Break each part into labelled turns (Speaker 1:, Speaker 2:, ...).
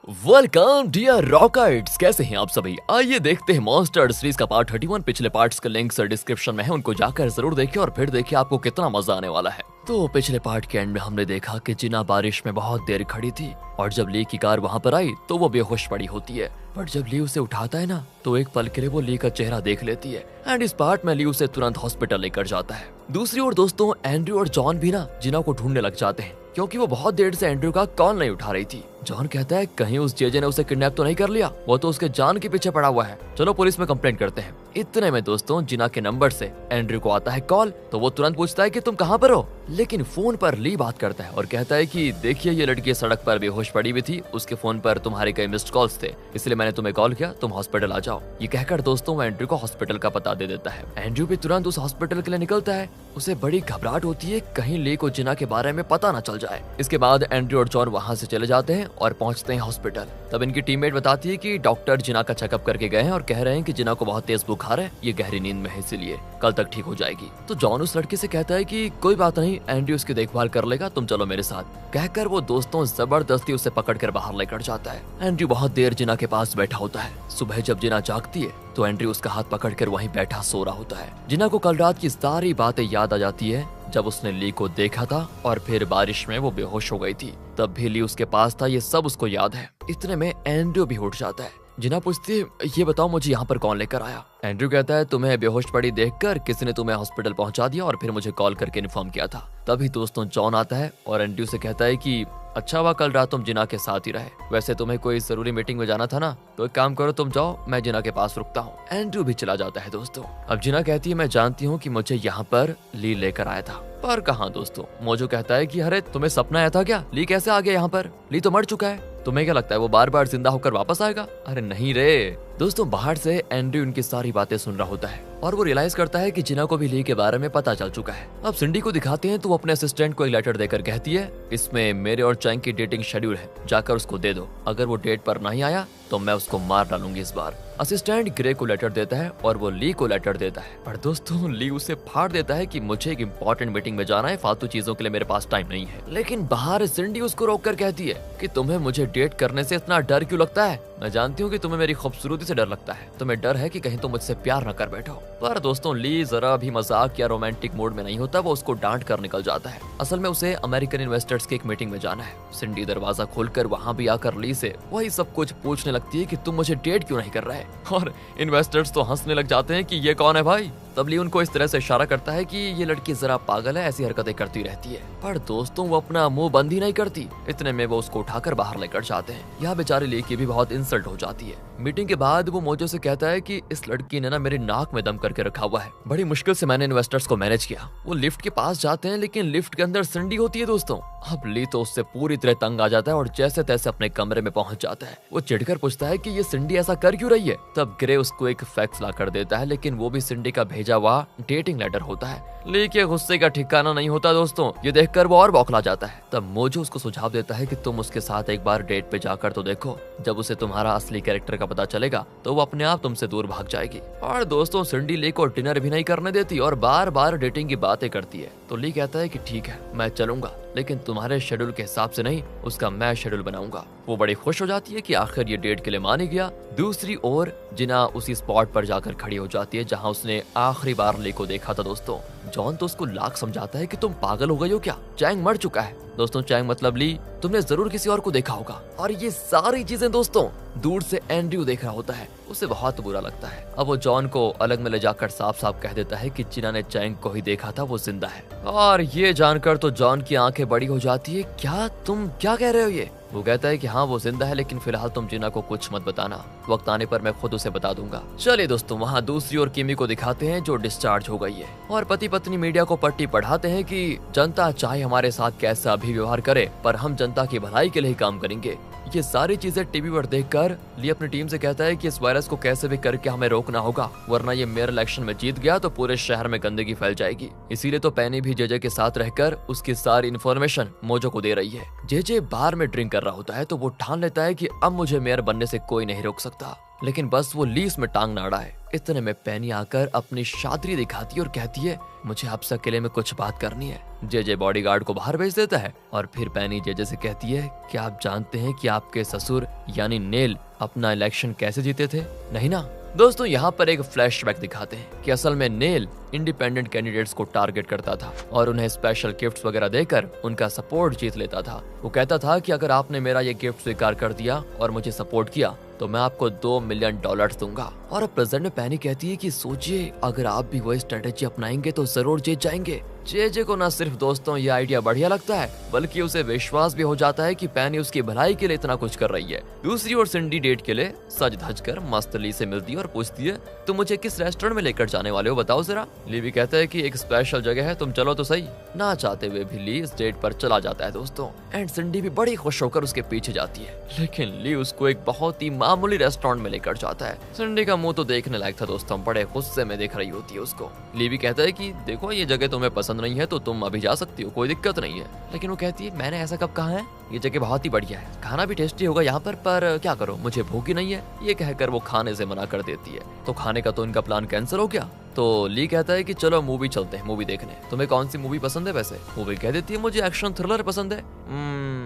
Speaker 1: Welcome dear rockets, कैसे हैं आप सभी। आइए देखते हैं मॉन्स्टर सीरीज का पार्ट 31। पिछले पार्ट्स के लिंक्स डिस्क्रिप्शन में है, उनको जाकर जरूर देखिए और फिर देखिए आपको कितना मजा आने वाला है। तो पिछले पार्ट के एंड में हमने देखा कि जिना बारिश में बहुत देर खड़ी थी और जब ली की कार वहां पर आई तो वो बेहोश पड़ी होती है। बट जब ली उसे उठाता है ना तो एक पल के लिए वो ली का चेहरा देख लेती है एंड इस पार्ट में ली उसे तुरंत हॉस्पिटल लेकर जाता है। दूसरी ओर दोस्तों एंड्रयू और जॉन भी ना जिना को ढूंढने लग जाते हैं क्योंकि वो बहुत देर से एंड्रयू का कॉल नहीं उठा रही थी। जॉन कहता है कहीं उस जेजे ने उसे किडनैप तो नहीं कर लिया, वो तो उसके जान के पीछे पड़ा हुआ है, चलो पुलिस में कंप्लेंट करते हैं। इतने में दोस्तों जिना के नंबर से एंड्रयू को आता है कॉल, तो वो तुरंत पूछता है कि तुम कहाँ पर हो, लेकिन फोन पर ली बात करता है और कहता है कि देखिए ये लड़की सड़क पर बेहोश पड़ी हुई थी, उसके फोन पर तुम्हारे कई मिस्ड कॉल्स थे, इसलिए मैंने तुम्हें कॉल किया, तुम हॉस्पिटल आ जाओ। ये कहकर दोस्तों वो एंड्रयू को हॉस्पिटल का पता दे देता है। एंड्रयू भी तुरंत उस हॉस्पिटल के लिए निकलता है। उसे बड़ी घबराहट होती है कहीं ली को जिना के बारे में पता न चल जाए। इसके बाद एंड्रयू और जॉन वहाँ से चले जाते हैं और पहुँचते हैं हॉस्पिटल। तब इनकी टीममेट बताती है कि डॉक्टर जिना का चेकअप करके गए हैं और कह रहे हैं कि जिना को बहुत तेज बुखार है, ये गहरी नींद में है, इसीलिए कल तक ठीक हो जाएगी। तो जॉन उस लड़के से कहता है कि कोई बात नहीं, एंड्रयू उसकी देखभाल कर लेगा, तुम चलो मेरे साथ। कहकर वो दोस्तों जबरदस्ती उसे पकड़कर बाहर लेकर जाता है। एंड्रयू बहुत देर जिना के पास बैठा होता है। सुबह जब जिना जागती है तो एंड्रयू उसका हाथ पकड़कर वहीं बैठा सो रहा होता है। जिना को कल रात की सारी बातें याद आ जाती है, जब उसने ली को देखा था और फिर बारिश में वो बेहोश हो गई थी, तब भी ली उसके पास था, ये सब उसको याद है। इतने में एंड्रयू भी उठ जाता है। जिना पूछती है ये बताओ मुझे यहाँ पर कौन लेकर आया। एंड्रयू कहता है तुम्हें बेहोश पड़ी देखकर किसी ने तुम्हें हॉस्पिटल पहुंचा दिया और फिर मुझे कॉल करके इन्फॉर्म किया था। तभी दोस्तों जॉन आता है और एंड्रयू से कहता है कि अच्छा हुआ कल रात तुम जिना के साथ ही रहे, वैसे तुम्हें कोई जरूरी मीटिंग में जाना था ना, तो एक काम करो तुम जाओ, मैं जिना के पास रुकता हूँ। एंड्रयू भी चला जाता है दोस्तों। अब जिना कहती है मैं जानती हूँ कि मुझे यहाँ पर ली लेकर आया था, पर कहाँ दोस्तों। मोजो कहता है कि अरे तुम्हें सपना आया था क्या, ली कैसे आ गया यहाँ पर, ली तो मर चुका है, तुम्हें क्या लगता है वो बार बार जिंदा होकर वापस आएगा। अरे नहीं रे दोस्तों। बाहर से एंड्रयू उनकी सारी बातें सुन रहा होता है और वो रियलाइज करता है कि जिना को भी ली के बारे में पता चल चुका है। अब सिंडी को दिखाते हैं तो वो अपने असिस्टेंट को एक लेटर देकर कहती है इसमें मेरे और चैंग की डेटिंग शेड्यूल है, जाकर उसको दे दो, अगर वो डेट पर नहीं आया तो मैं उसको मार डालूंगी इस बार। असिस्टेंट ग्रे को लेटर देता है और वो ली को लेटर देता है, पर दोस्तों ली उसे फाड़ देता है कि मुझे एक इंपॉर्टेंट मीटिंग में जाना है, फालतू चीजों के लिए मेरे पास टाइम नहीं है। लेकिन बाहर सिंडी उसको रोककर कहती है कि तुम्हें मुझे डेट करने से इतना डर क्यों लगता है, मैं जानती हूँ कि तुम्हें मेरी खूबसूरती से डर लगता है, तुम्हें डर है कि कहीं तुम मुझसे प्यार न कर बैठो। पर दोस्तों ली जरा भी मजाक या रोमांटिक मूड में नहीं होता, वो उसको डांट कर निकल जाता है। असल में उसे अमेरिकन इन्वेस्टर्स की एक मीटिंग में जाना है। सिंडी दरवाजा खोलकर वहाँ भी आकर ली से वही सब कुछ पूछने लगती है कि तुम मुझे डेट क्यों नहीं कर रहे, और इन्वेस्टर्स तो हंसने लग जाते हैं कि ये कौन है भाई। तब ली उनको इस तरह से इशारा करता है कि ये लड़की जरा पागल है, ऐसी हरकतें करती रहती है, पर दोस्तों वो अपना मुंह बंद ही नहीं करती। इतने में वो उसको उठाकर बाहर लेकर जाते हैं। यहाँ बेचारी ली की भी बहुत इंसल्ट हो जाती है। मीटिंग के बाद वो मोजो से कहता है कि इस लड़की ने ना मेरे नाक में दम करके रखा हुआ है, बड़ी मुश्किल से मैंने इन्वेस्टर्स को मैनेज किया। वो लिफ्ट के पास जाते हैं लेकिन लिफ्ट के अंदर सिंडी होती है दोस्तों। अब ली तो उससे पूरी तरह तंग आ जाता है और जैसे तैसे अपने कमरे में पहुंच जाता है। वो चिढ़कर पूछता है कि ये सिंडी ऐसा कर क्यों रही है। तब ग्रे उसको एक फैक्स ला कर देता है, लेकिन वो भी सिंडी का भेजा हुआ डेटिंग लेटर होता है। ली के गुस्से का ठिकाना नहीं होता दोस्तों, ये देखकर वो और बौखला जाता है। तब मोजो उसको सुझाव देता है कि तुम उसके साथ एक बार डेट पे जाकर तो देखो, जब उसे तुम्हारा असली कैरेक्टर का पता चलेगा तो वो अपने आप तुमसे दूर भाग जाएगी। और दोस्तों सिंडी ली को डिनर भी नहीं करने देती और बार बार डेटिंग की बातें करती है। तो ली कहता है कि ठीक है मैं चलूंगा, लेकिन तुम्हारे शेड्यूल के हिसाब से नहीं, उसका मैं शेड्यूल बनाऊंगा। वो बड़ी खुश हो जाती है कि आखिर ये डेट के लिए मान ही गया। दूसरी ओर जिना उसी स्पॉट पर जाकर खड़ी हो जाती है जहां उसने आखिरी बार ली को देखा था दोस्तों। जॉन तो उसको लाख समझाता है कि तुम पागल हो गई हो क्या, चैंग मर चुका है। दोस्तों चैंग मतलब ली, तुमने जरूर किसी और को देखा होगा। और ये सारी चीजें दोस्तों दूर से एंड्रयू देख रहा होता है, उसे बहुत बुरा लगता है। अब वो जॉन को अलग में ले जाकर साफ साफ कह देता है कि जिना ने चैंग को ही देखा था, वो जिंदा है। और ये जानकर तो जॉन की आंखें बड़ी हो जाती है, क्या तुम क्या कह रहे हो ये। वो कहता है कि हाँ वो जिंदा है, लेकिन फिलहाल तुम जिना को कुछ मत बताना, वक्त आने पर मैं खुद उसे बता दूंगा। चलिए दोस्तों वहाँ दूसरी ओर किमी को दिखाते हैं जो डिस्चार्ज हो गई है, और पति पत्नी मीडिया को पट्टी पढ़ाते हैं कि जनता चाहे हमारे साथ कैसा भी व्यवहार करे, पर हम जनता की भलाई के लिए काम करेंगे। ये सारी चीजें टीवी पर देखकर ली अपनी टीम से कहता है कि इस वायरस को कैसे भी करके हमें रोकना होगा, वरना ये मेयर इलेक्शन में जीत गया तो पूरे शहर में गंदगी फैल जाएगी। इसीलिए तो पैनी भी जेजे के साथ रहकर उसकी सारी इन्फॉर्मेशन मोजो को दे रही है। जेजे बार में ड्रिंक कर कर रहा होता है तो वो ठान लेता है कि अब मुझे मेयर बनने से कोई नहीं रोक सकता, लेकिन बस वो ली उसमें टांग ना अड़ाए। इतने में पेनी आकर अपनी शातिरी दिखाती है और कहती है मुझे आपसे अकेले में कुछ बात करनी है। जे बॉडीगार्ड को बाहर भेज देता है और फिर पेनी जे से कहती है कि आप जानते हैं कि आपके ससुर यानी नेल अपना इलेक्शन कैसे जीते थे? नहीं ना? दोस्तों यहाँ पर एक फ्लैशबैक दिखाते हैं कि असल में नेल इंडिपेंडेंट कैंडिडेट्स को टारगेट करता था और उन्हें स्पेशल गिफ्ट्स वगैरह देकर उनका सपोर्ट जीत लेता था। वो कहता था कि अगर आपने मेरा ये गिफ्ट स्वीकार कर दिया और मुझे सपोर्ट किया तो मैं आपको $2 मिलियन दूंगा। और अब प्रेजेंट में पेनी कहती है कि सोचिए अगर आप भी वही स्ट्रेटेजी अपनाएंगे तो जरूर जीत जाएंगे। जे को न सिर्फ दोस्तों ये आइडिया बढ़िया लगता है बल्कि उसे विश्वास भी हो जाता है कि पेनी उसकी भलाई के लिए इतना कुछ कर रही है। दूसरी ओर सिंडी डेट के लिए सज धज कर मस्त ली से मिलती है और पूछती है तुम मुझे किस रेस्टोरेंट में लेकर जाने वाले हो बताओ जरा। ली भी कहता है कि एक स्पेशल जगह है, तुम चलो तो सही। ना चाहते हुए भी ली इस डेट पर चला जाता है दोस्तों, एंड सिंडी भी बड़ी खुश होकर उसके पीछे जाती है, लेकिन ली उसको एक बहुत ही मामूली रेस्टोरेंट में लेकर जाता है। सिंडी का मुंह तो देखने लायक था दोस्तों, बड़े गुस्से में देख रही होती है उसको। ली भी कहता है कि देखो ये जगह तुम्हें पसंद नहीं है तो तुम अभी जा सकती हो, कोई दिक्कत नहीं है। लेकिन वो कहती है मैंने ऐसा कब कहा है, ये जगह बहुत ही बढ़िया है, खाना भी टेस्टी होगा यहाँ पर क्या करो मुझे भूख ही नहीं है। ये कहकर वो खाने से मना कर देती है। तो खाने का तो इनका प्लान कैंसिल हो गया। तो ली कहता है कि चलो मूवी चलते हैं, मूवी देखने। तुम्हें कौन सी मूवी पसंद है वैसे? मूवी कह देती है मुझे एक्शन थ्रिलर पसंद है।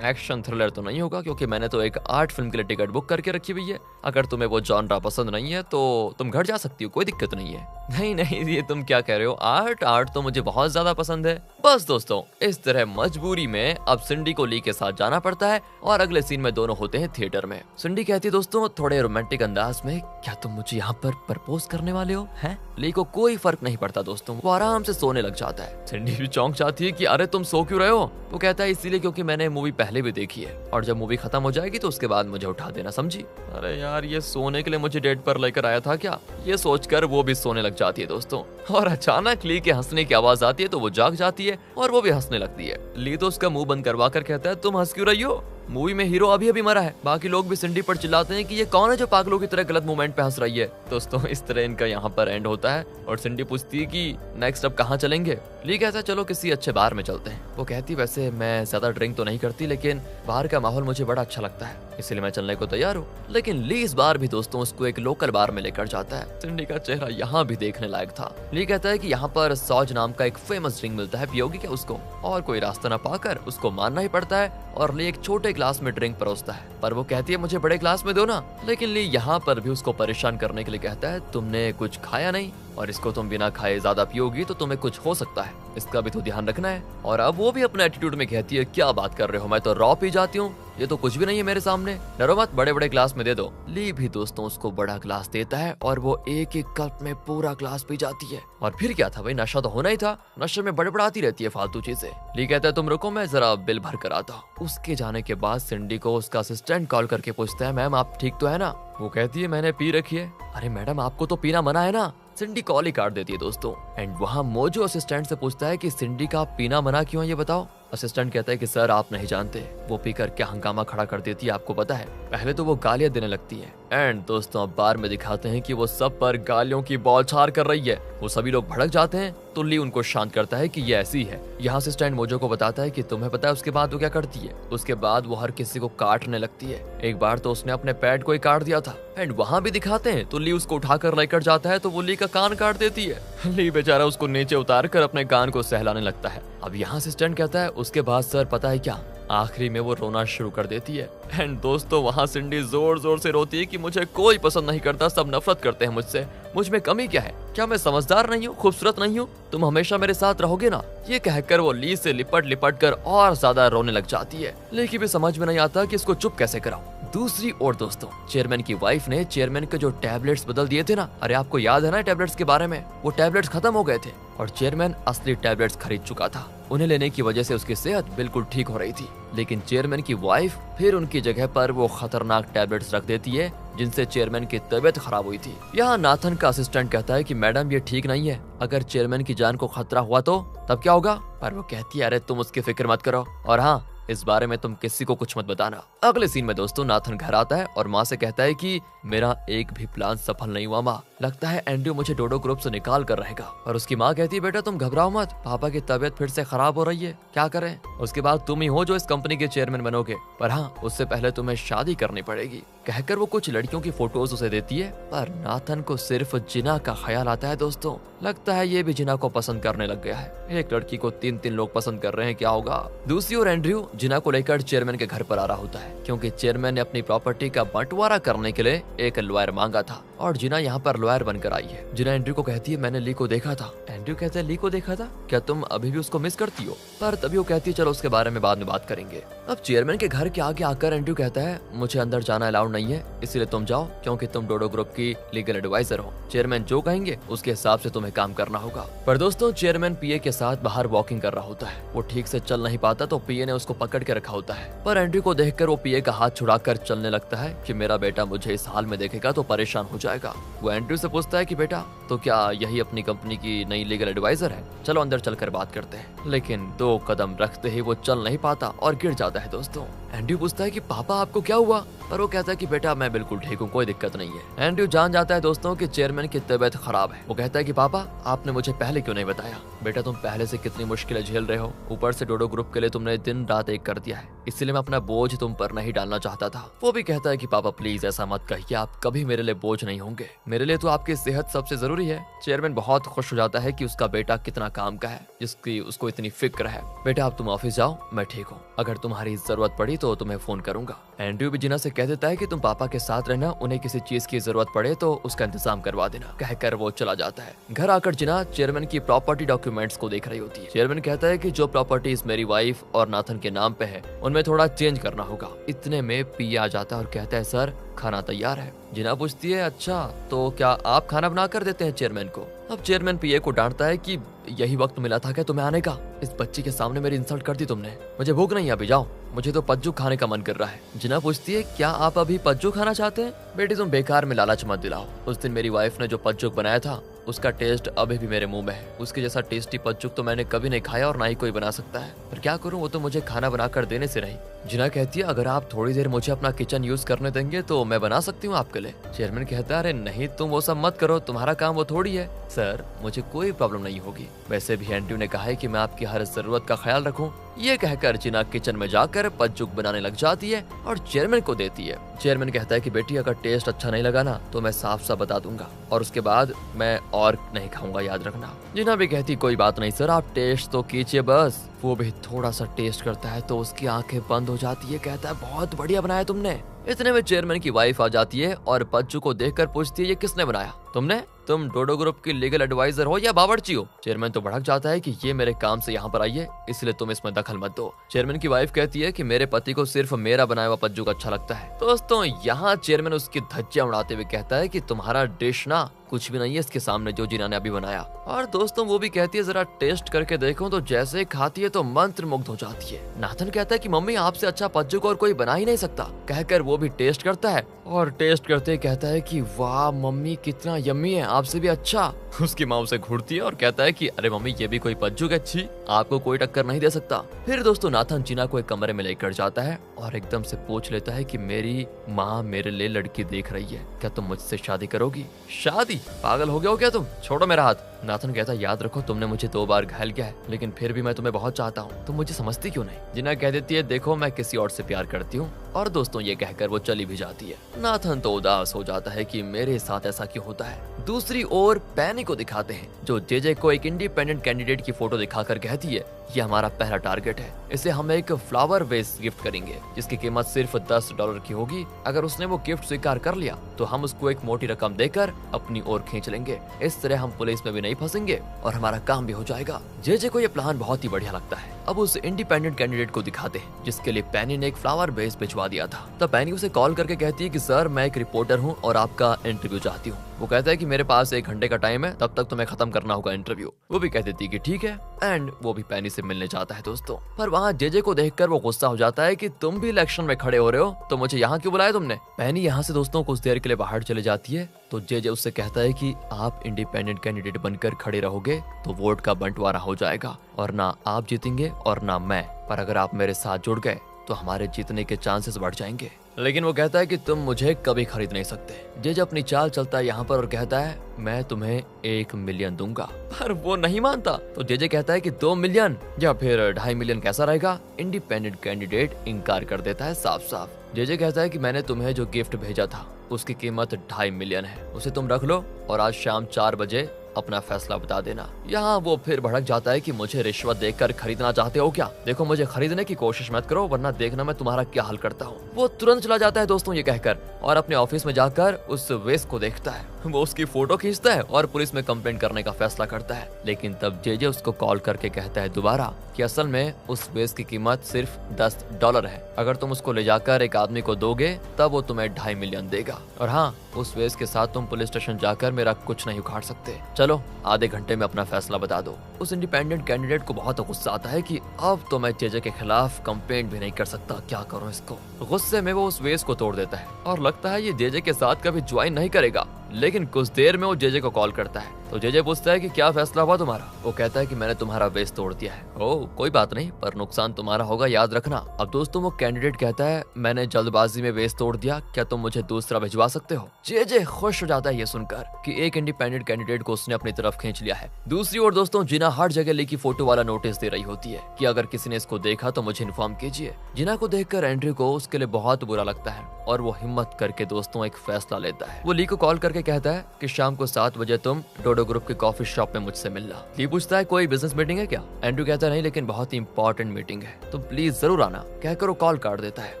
Speaker 1: एक्शन थ्रिलर तो नहीं होगा क्योंकि मैंने तो एक आर्ट फिल्म के लिए टिकट बुक करके रखी हुई है। अगर तुम्हें वो जॉनरा पसंद नहीं है तो तुम घर जा सकती हो, कोई दिक्कत नहीं है। नहीं नहीं ये तुम क्या कह रहे हो, आर्ट तो मुझे बहुत ज्यादा पसंद है। बस दोस्तों इस तरह मजबूरी में अब सिंडी को ली के साथ जाना पड़ता है और अगले सीन में दोनों होते हैं थिएटर में। सिंडी कहती है दोस्तों थोड़े रोमांटिक अंदाज में, क्या तुम मुझे यहाँ पर प्रपोज करने वाले हो? हैं? ली को कोई फर्क नहीं पड़ता दोस्तों, वो आराम से सोने लग जाता है। सिंडी भी चौंक जाती है कि अरे तुम सो क्यों रहे हो? वो कहता है इसीलिए क्योंकि मैंने मूवी पहले भी देखी है और जब मूवी खत्म हो जाएगी तो उसके बाद मुझे उठा देना, समझी? अरे यार ये सोने के लिए मुझे डेट पर लेकर आया था क्या? ये सोचकर वो भी सोने लग जाती है दोस्तों। और अचानक ली के हंसने की आवाज आती है तो वो जाग जाती है और वो भी हंसने लगती है। ली तो उसका मुंह बंद करवा कर कहता है तुम हंस क्यों रही हो? मूवी में हीरो अभी अभी मरा है। बाकी लोग भी सिंडी पर चिल्लाते हैं कि ये कौन है जो पागलों की तरह गलत मूवमेंट पे हंस रही है। दोस्तों इस तरह इनका यहाँ पर एंड होता है और सिंडी पूछती है कि नेक्स्ट अब कहाँ चलेंगे? ली कहता है चलो किसी अच्छे बार में चलते हैं। वो कहती वैसे मैं ज्यादा ड्रिंक तो नहीं करती लेकिन बाहर का माहौल मुझे बड़ा अच्छा लगता है, इसलिए मैं चलने को तैयार हूँ। लेकिन ली इस बार भी दोस्तों उसको एक लोकल बार में लेकर जाता है। सिंडी का चेहरा यहाँ भी देखने लायक था। ली कहता है कि यहाँ पर सॉज नाम का एक फेमस ड्रिंक मिलता है, पियोगी क्या उसको? और कोई रास्ता न पाकर उसको मानना ही पड़ता है और ली एक छोटे ग्लास में ड्रिंक परोसता है, पर वो कहती है मुझे बड़े ग्लास में दो ना। लेकिन ली यहाँ पर भी उसको परेशान करने के लिए कहता है तुमने कुछ खाया नहीं और इसको तुम बिना खाए ज्यादा पियोगी तो तुम्हें कुछ हो सकता है, इसका भी तो ध्यान रखना है। और अब वो भी अपने एटीट्यूड में कहती है क्या बात कर रहे हो, मैं तो रॉ पी जाती हूँ, ये तो कुछ भी नहीं है मेरे सामने, डरो मत, बड़े बड़े ग्लास में दे दो। ली भी दोस्तों उसको बड़ा ग्लास देता है और वो एक एक कप में पूरा ग्लास पी जाती है। और फिर क्या था भाई, नशा तो होना ही था, नशे में बड़बड़ाती रहती है फालतू चीजें। ली कहता है तुम रुको मैं जरा बिल भर कर आता हूँ। उसके जाने के बाद सिंडी को उसका असिस्टेंट कॉल करके पूछता है मैम आप ठीक तो है ना? वो कहती है मैंने पी रखी है। अरे मैडम आपको तो पीना मना है ना। सिंडी कॉल ही काट देती है दोस्तों। एंड वहाँ मोजो असिस्टेंट से पूछता है कि सिंडी का पीना मना क्यों है ये बताओ। असिस्टेंट कहता है कि सर आप नहीं जानते वो पीकर क्या हंगामा खड़ा कर देती है आपको पता है। पहले तो वो गालियां देने लगती है एंड दोस्तों अब बार में दिखाते हैं कि वो सब पर गालियों की बौछार कर रही है। वो सभी लोग भड़क जाते हैं तो ली उनको शांत करता है कि ये ऐसी है। यहाँ असिस्टेंट मोजो को बताता है कि तुम्हें पता है उसके बाद वो क्या करती है? उसके बाद वो हर किसी को काटने लगती है। एक बार तो उसने अपने पैड को ही काट दिया था। एंड वहाँ भी दिखाते हैं तो ली उसको उठाकर लेकर जाता है तो वो ली का कान काट देती है। ली बेचारा उसको नीचे उतार कर अपने कान को सहलाने लगता है। अब यहाँ असिस्टेंट कहता है उसके बाद सर पता है क्या, आखिरी में वो रोना शुरू कर देती है। एंड दोस्तों वहाँ सिंडी जोर जोर से रोती है कि मुझे कोई पसंद नहीं करता, सब नफरत करते हैं मुझसे, मुझ में कमी क्या है? क्या मैं समझदार नहीं हूँ, खूबसूरत नहीं हूँ? तुम हमेशा मेरे साथ रहोगे ना? ये कहकर वो ली से लिपट लिपट कर और ज्यादा रोने लग जाती है। लेकिन भी समझ में नहीं आता कि इसको चुप कैसे कराऊं। दूसरी ओर दोस्तों चेयरमैन की वाइफ ने चेयरमैन के जो टैबलेट्स बदल दिए थे ना, अरे आपको याद है ना टैबलेट्स के बारे में? वो टैबलेट्स खत्म हो गए थे और चेयरमैन असली टैबलेट्स खरीद चुका था। उन्हें लेने की वजह से उसकी सेहत बिल्कुल ठीक हो रही थी। लेकिन चेयरमैन की वाइफ फिर उनकी जगह पर वो खतरनाक टैबलेट्स रख देती है जिनसे चेयरमैन की तबीयत खराब हुई थी। यहाँ नाथन का असिस्टेंट कहता है कि मैडम ये ठीक नहीं है, अगर चेयरमैन की जान को खतरा हुआ तो तब क्या होगा? पर वो कहती है अरे तुम उसकी फिक्र मत करो और हाँ इस बारे में तुम किसी को कुछ मत बताना। अगले सीन में दोस्तों नाथन घर आता है और माँ से कहता है कि मेरा एक भी प्लान सफल नहीं हुआ माँ, लगता है एंड्रयू मुझे डोडो ग्रुप से निकाल कर रहेगा। और उसकी माँ कहती है बेटा तुम घबराओ मत, पापा की तबीयत फिर से खराब हो रही है, क्या करें, उसके बाद तुम ही हो जो इस कंपनी के चेयरमैन बनोगे, पर हाँ उससे पहले तुम्हें शादी करनी पड़ेगी। कहकर वो कुछ लड़कियों की फोटोज उसे देती है, पर नाथन को सिर्फ जिना का ख्याल आता है दोस्तों। लगता है ये भी जिना को पसंद करने लग गया है। एक लड़की को 3-3 लोग पसंद कर रहे हैं, क्या होगा। दूसरी ओर एंड्रयू जिना को लेकर चेयरमैन के घर पर आ रहा होता है, क्योंकि चेयरमैन ने अपनी प्रॉपर्टी का बंटवारा करने के लिए एक लॉयर मांगा था और जिना यहाँ पर लॉयर बनकर आई है। जिना एंड्रयू को कहती है मैंने ली को देखा था। एंड्रयू कहता है ली को देखा था, क्या तुम अभी भी उसको मिस करती हो। पर तभी वो कहती है चलो उसके बारे में बाद में बात करेंगे। अब चेयरमैन के घर के आगे आकर एंड्रयू कहता है मुझे अंदर जाना अलाउड नहीं है, इसलिए तुम जाओ क्योंकि तुम डोडो ग्रुप की लीगल एडवाइजर हो। चेयरमैन जो कहेंगे उसके हिसाब से तुम्हें काम करना होगा। पर दोस्तों चेयरमैन पीए के साथ बाहर वॉकिंग कर रहा होता है। वो ठीक से चल नहीं पाता तो पीए ने उसको पकड़ के रखा होता है। पर एंड्रयू को देखकर वो पीए का हाथ छुड़ाकर चलने लगता है कि मेरा बेटा मुझे इस हाल में देखेगा तो परेशान हो जाएगा। वो एंड्रयू से पूछता है कि बेटा तो क्या यही अपनी कंपनी की नई लीगल एडवाइजर है, चलो अंदर चलकर बात करते हैं। लेकिन 2 कदम रखते ही वो चल नहीं पाता और गिर जाता है दोस्तों। एंड्रयू पूछता है कि पापा आपको क्या हुआ, पर वो कहता है कि बेटा मैं बिल्कुल ठीक हूँ, कोई दिक्कत नहीं है। एंड्रयू जान जाता है दोस्तों कि चेयरमैन की तबीयत खराब है। वो कहता है कि पापा आपने मुझे पहले क्यों नहीं बताया, बेटा तुम पहले से कितनी मुश्किलें झेल रहे हो, ऊपर से डोडो ग्रुप के लिए तुमने दिन रात एक कर दिया है, इसलिए मैं अपना बोझ तुम पर नहीं डालना चाहता था। वो भी कहता है कि पापा प्लीज ऐसा मत कहिए, आप कभी मेरे लिए बोझ नहीं होंगे, मेरे लिए तो आपकी सेहत सबसे जरूरी है। चेयरमैन बहुत खुश हो जाता है कि उसका बेटा कितना काम का है, जिसकी उसको इतनी फिक्र है। बेटा अब तुम ऑफिस जाओ, मैं ठीक हूँ, अगर तुम्हारी जरूरत पड़ी तो तुम्हें फोन करूंगा। एंड्रयू भी जिना से कह देता है कि तुम पापा के साथ रहना, उन्हें किसी चीज की जरूरत पड़े तो उसका इंतजाम करवा देना। कहकर वो चला जाता है। घर आकर जिना चेयरमैन की प्रॉपर्टी डॉक्यूमेंट्स को देख रही होती है। चेयरमैन कहता है कि जो प्रॉपर्टीज मेरी वाइफ और नाथन के नाम पे है उनमें थोड़ा चेंज करना होगा। इतने में पीए आ जाता है और कहता है सर खाना तैयार है। जिना पूछती है अच्छा तो क्या आप खाना बना कर देते हैं चेयरमैन को। अब चेयरमैन पीए को डांटता है कि यही वक्त मिला था क्या तुम्हें आने का, इस बच्ची के सामने मेरी इंसल्ट कर दी तुमने, मुझे भूख नहीं है अभी जाओ, मुझे तो पज्जू खाने का मन कर रहा है। जिना पूछती है क्या आप अभी पज्जू खाना चाहते हैं। बेटी तुम बेकार में लालच मत दिलाओ, उस दिन मेरी वाइफ ने जो पज्जुक बनाया था उसका टेस्ट अभी भी मेरे मुंह में है, उसके जैसा टेस्टी पज्जुक तो मैंने कभी नहीं खाया और ना ही कोई बना सकता है, पर क्या करूं वो तो मुझे खाना बनाकर देने से रही। जिना कहती है अगर आप थोड़ी देर मुझे अपना किचन यूज करने देंगे तो मैं बना सकती हूँ आपके लिए। चेयरमैन कहता है अरे नहीं तुम वो सब मत करो, तुम्हारा काम वो थोड़ी है। सर मुझे कोई प्रॉब्लम नहीं होगी, वैसे भी एंड्रयू ने कहा है कि मैं आपकी हर जरूरत का ख्याल रखूं। ये कहकर जिना किचन में जाकर पज्जुक बनाने लग जाती है और चेयरमैन को देती है। चेयरमैन कहता है कि बेटी अगर टेस्ट अच्छा नहीं लगा ना तो मैं साफ साफ बता दूंगा और उसके बाद मैं और नहीं खाऊंगा, याद रखना। जिना भी कहती कोई बात नहीं सर आप टेस्ट तो कीजिए बस। वो भी थोड़ा सा टेस्ट करता है तो उसकी आंखें बंद हो जाती है, कहता है बहुत बढ़िया बनाया तुमने। इतने में चेयरमैन की वाइफ आ जाती है और पज्जू को देखकर पूछती है ये किसने बनाया, तुमने, तुम डोडो ग्रुप की लीगल एडवाइजर हो या बावर्ची हो। चेयरमैन तो भड़क जाता है कि ये मेरे काम से यहाँ पर आई है इसलिए तुम इसमें दखल मत दो। चेयरमैन की वाइफ कहती है कि मेरे पति को सिर्फ मेरा बनाया हुआ पज्जू अच्छा लगता है। दोस्तों यहाँ चेयरमैन उसकी धज्जियां उड़ाते हुए कहता है कि तुम्हारा डिश ना कुछ भी नहीं है इसके सामने जो जिना ने अभी बनाया। और दोस्तों वो भी कहती है जरा टेस्ट करके देखो, तो जैसे खाती है तो मंत्र मुग्ध हो जाती है। नाथन कहता है कि मम्मी आपसे अच्छा पज्जू को और कोई बना ही नहीं सकता। कहकर वो भी टेस्ट करता है और टेस्ट करते कहता है कि वाह मम्मी कितना यम्मी है, आपसे भी अच्छा। उसकी माँ उसे घूरती है और कहता है कि अरे मम्मी ये भी कोई पज्जू है, अच्छी आपको कोई टक्कर नहीं दे सकता। फिर दोस्तों नाथन जिना को एक कमरे में लेकर जाता है और एकदम से पूछ लेता है कि मेरी माँ मेरे लिए लड़की देख रही है, क्या तुम मुझसे शादी करोगी। शादी, पागल हो गया हो क्या तुम, छोड़ो मेरा हाथ। नाथन कहता याद रखो तुमने मुझे 2 बार घायल किया है लेकिन फिर भी मैं तुम्हें बहुत चाहता हूँ, तुम मुझे समझती क्यों नहीं। जिना कह देती है देखो मैं किसी और से प्यार करती हूँ। और दोस्तों ये कहकर वो चली भी जाती है। नाथन तो उदास हो जाता है कि मेरे साथ ऐसा क्यों होता है। दूसरी ओर पैनी को दिखाते हैं जो जेजे को एक इंडिपेंडेंट कैंडिडेट की फोटो दिखाकर कहती है ये हमारा पहला टारगेट है, इसे हम एक फ्लावर वेस गिफ्ट करेंगे जिसकी कीमत सिर्फ $10 की होगी। अगर उसने वो गिफ्ट स्वीकार कर लिया तो हम उसको एक मोटी रकम देकर अपनी ओर खींच लेंगे, इस तरह हम पुलिस में भी नहीं फंसेंगे और हमारा काम भी हो जाएगा। जेजे को ये प्लान बहुत ही बढ़िया लगता है। अब उस इंडिपेंडेंट कैंडिडेट को दिखाते हैं जिसके लिए पैनी ने एक फ्लावर बेस भिजवा दिया था। तब पैनी उसे कॉल करके कहती है कि सर मैं एक रिपोर्टर हूँ और आपका इंटरव्यू चाहती हूँ। वो कहता है कि मेरे पास 1 घंटे का टाइम है, तब तक तुम्हें खत्म करना होगा इंटरव्यू। वो भी कह देती है कि ठीक है एंड वो भी पैनी से मिलने जाता है दोस्तों। पर वहाँ जेजे को देखकर वो गुस्सा हो जाता है कि तुम भी इलेक्शन में खड़े हो रहे हो तो मुझे यहाँ क्यों बुलाया तुमने। पैनी यहाँ से दोस्तों कुछ देर के लिए बाहर चले जाती है तो जेजे उससे कहता है कि आप इंडिपेंडेंट कैंडिडेट बनकर खड़े रहोगे तो वोट का बंटवारा हो हो जाएगा और ना आप जीतेंगे और ना मैं, पर अगर आप मेरे साथ जुड़ गए तो हमारे जीतने के चांसेस बढ़ जाएंगे। लेकिन वो कहता है कि तुम मुझे कभी खरीद नहीं सकते। जेजे अपनी चाल चलता है यहाँ पर और कहता है मैं तुम्हें 1 मिलियन दूंगा, पर वो नहीं मानता। तो जेजे कहता है कि 2 मिलियन या फिर 2.5 मिलियन कैसा रहेगा। इंडिपेंडेंट कैंडिडेट इनकार कर देता है साफ साफ। जेजे कहता है कि मैंने तुम्हें जो गिफ्ट भेजा था उसकी कीमत 2.5 मिलियन है, उसे तुम रख लो और आज शाम 4 बजे अपना फैसला बता देना। यहाँ वो फिर भड़क जाता है कि मुझे रिश्वत देकर खरीदना चाहते हो क्या? देखो मुझे खरीदने की कोशिश मत करो वरना देखना मैं तुम्हारा क्या हल करता हूँ। वो तुरंत चला जाता है दोस्तों ये कहकर और अपने ऑफिस में जाकर उस वेस को देखता है। वो उसकी फोटो खींचता है और पुलिस में कंप्लेंट करने का फैसला करता है। लेकिन तब जेजे उसको कॉल करके कहता है दोबारा कि असल में उस वेस की कीमत सिर्फ $10 है। अगर तुम उसको ले जाकर एक आदमी को दोगे तब वो तुम्हें 2.5 मिलियन देगा। और हाँ, उस वेस के साथ तुम पुलिस स्टेशन जाकर मेरा कुछ नहीं उखाड़ सकते। चलो आधे घंटे में अपना फैसला बता दो। उस इंडिपेंडेंट कैंडिडेट को बहुत गुस्सा आता है कि अब तो मैं जेजे के खिलाफ कंप्लेंट भी नहीं कर सकता, क्या करूं इसको। गुस्से में वो उस वेस को तोड़ देता है और लगता है ये जेजे के साथ कभी ज्वाइन नहीं करेगा। लेकिन कुछ देर में वो जेजे को कॉल करता है तो जेजे पूछता है कि क्या फैसला हुआ तुम्हारा। वो कहता है कि मैंने तुम्हारा वेस तोड़ दिया है। ओह कोई बात नहीं, पर नुकसान तुम्हारा होगा, याद रखना। अब दोस्तों वो कैंडिडेट कहता है मैंने जल्दबाजी में वेस तोड़ दिया, क्या तुम मुझे दूसरा भिजवा सकते हो। जेजे खुश हो जाता है ये सुनकर कि एक इंडिपेंडेंट कैंडिडेट को उसने अपनी तरफ खींच लिया है। दूसरी ओर दोस्तों जिना हर जगह ली की फोटो वाला नोटिस दे रही होती है कि अगर किसी ने इसको देखा तो मुझे इन्फॉर्म कीजिए। जिना को देखकर एंड्रयू को उसके लिए बहुत बुरा लगता है और वो हिम्मत करके दोस्तों एक फैसला लेता है। वो ली को कॉल करके कहता है कि शाम को 7 बजे तुम डोडो ग्रुप के कॉफी शॉप में मुझसे मिलना। ली पूछता है कोई बिजनेस मीटिंग है क्या? एंड्रयू कहता है नहीं, लेकिन बहुत ही इंपॉर्टेंट मीटिंग है, तुम प्लीज जरूर आना, कहकर वो कॉल काट देता है।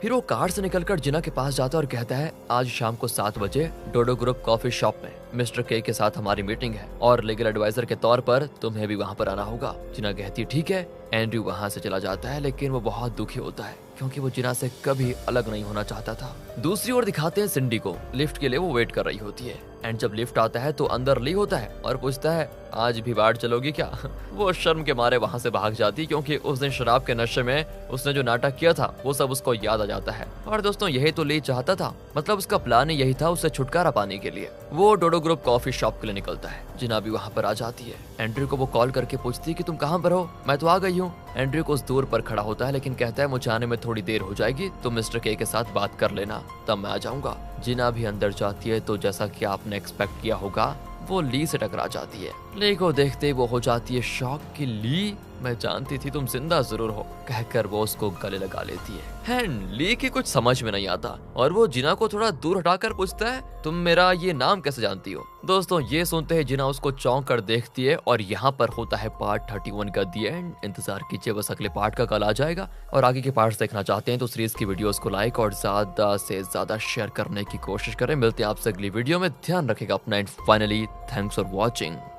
Speaker 1: फिर वो कार से निकलकर जिना के पास जाता है और कहता है आज शाम को 7 बजे डोडो ग्रुप कॉफी शॉप में मिस्टर के साथ हमारी मीटिंग है और लीगल एडवाइजर के तौर पर तुम्हें भी वहाँ पर आना होगा। जिना कहती है ठीक है। एंड्रयू वहाँ से चला जाता है लेकिन वो बहुत दुखी होता है क्योंकि वो जिना से कभी अलग नहीं होना चाहता था। दूसरी ओर दिखाते हैं सिंडी को, लिफ्ट के लिए वो वेट कर रही होती है एंड जब लिफ्ट आता है तो अंदर ली होता है और पूछता है आज भी बाहर चलोगी क्या? वो शर्म के मारे वहाँ से भाग जाती क्योंकि उस दिन शराब के नशे में उसने जो नाटक किया था वो सब उसको याद आ जाता है। और दोस्तों यही तो ली चाहता था, मतलब उसका प्लान ही यही था उससे छुटकारा पाने के लिए। वो डोडो ग्रुप कॉफी शॉप के लिए निकलता है। जिना भी वहाँ पर आ जाती है। एंड्रयू को वो कॉल करके पूछती है कि तुम कहाँ पर हो? मैं तो आ गई हूँ। एंड्रयू को उस दूर पर खड़ा होता है लेकिन कहता है मुझे आने में थोड़ी देर हो जाएगी, तुम मिस्टर के साथ बात कर लेना तब मैं आ जाऊंगा। जिना भी अंदर जाती है तो जैसा कि आपने एक्सपेक्ट किया होगा वो ली से टकरा जाती है। ली को देखते ही वो हो जाती है शॉक कि ली मैं जानती थी तुम जिंदा जरूर हो, कहकर वो उसको गले लगा लेती है। ली की कुछ समझ में नहीं आता और वो जिना को थोड़ा दूर हटाकर पूछता है तुम मेरा ये नाम कैसे जानती हो? दोस्तों ये सुनते हैं जिना उसको चौंक कर देखती है और यहाँ पर होता है पार्ट 31 का दी एंड। इंतजार कीजिए, बस अगले पार्ट का कल आ जाएगा। और आगे के पार्ट्स देखना चाहते हैं तो सीरीज की वीडियोस को लाइक और ज्यादा से ज्यादा शेयर करने की कोशिश करें। मिलते हैं आपसे अगली वीडियो में, ध्यान रखेगा अपना and finally thanks for watching.